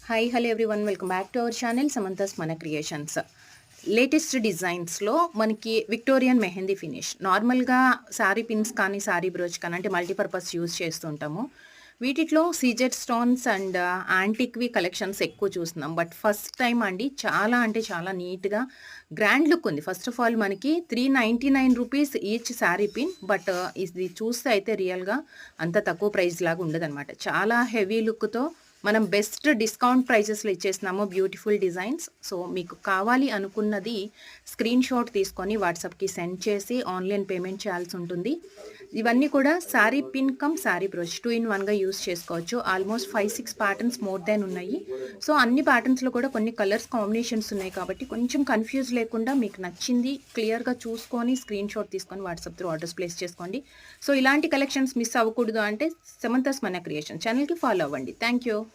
Hi hello everyone, welcome back to our channel Samantha's మన creations. Latest డిజైన్స్లో మనకి Victorian mehndi finish. నార్మల్గా sari pins కానీ sari brooch కానీ అంటే మల్టీపర్పస్ యూజ్ చేస్తుంటాము. వీటిలో సీజెడ్ స్టోన్స్ అండ్ యాంటిక్వి కలెక్షన్స్ ఎక్కువ చూస్తున్నాం. బట్ ఫస్ట్ టైం అండి, చాలా అంటే చాలా నీట్గా గ్రాండ్ లుక్ ఉంది. ఫస్ట్ ఆఫ్ ఆల్ మనకి 399 rupees each sari pin. But ఇది చూస్తే అయితే రియల్గా అంత తక్కువ ప్రైస్ లాగా ఉండదన్నమాట. చాలా హెవీ లుక్తో మనం బెస్ట్ డిస్కౌంట్ ప్రైజెస్లో ఇచ్చేస్తున్నాము. Beautiful designs. సో మీకు కావాలి అనుకున్నది స్క్రీన్ షాట్ తీసుకొని వాట్సాప్కి సెండ్ చేసి ఆన్లైన్ పేమెంట్ చేయాల్సి ఉంటుంది. ఇవన్నీ కూడా sari pin come sari brooch 2 in 1గా యూస్ చేసుకోవచ్చు. ఆల్మోస్ట్ 5-6 ప్యాటర్న్స్ మోర్ దాన్ ఉన్నాయి. సో అన్ని ప్యాటర్న్స్లో కూడా కొన్ని కలర్స్ కాంబినేషన్స్ ఉన్నాయి కాబట్టి కొంచెం కన్ఫ్యూజ్ లేకుండా మీకు నచ్చింది క్లియర్గా చూసుకొని స్క్రీన్ షాట్ తీసుకొని వాట్సాప్ త్రూ ఆర్డర్స్ ప్లేస్ చేసుకోండి. సో ఇలాంటి కలెక్షన్స్ మిస్ అవ్వకూడదు అంటే సమంతాస్ మన క్రియేషన్ ఛానల్కి ఫాలో అవ్వండి. Thank you.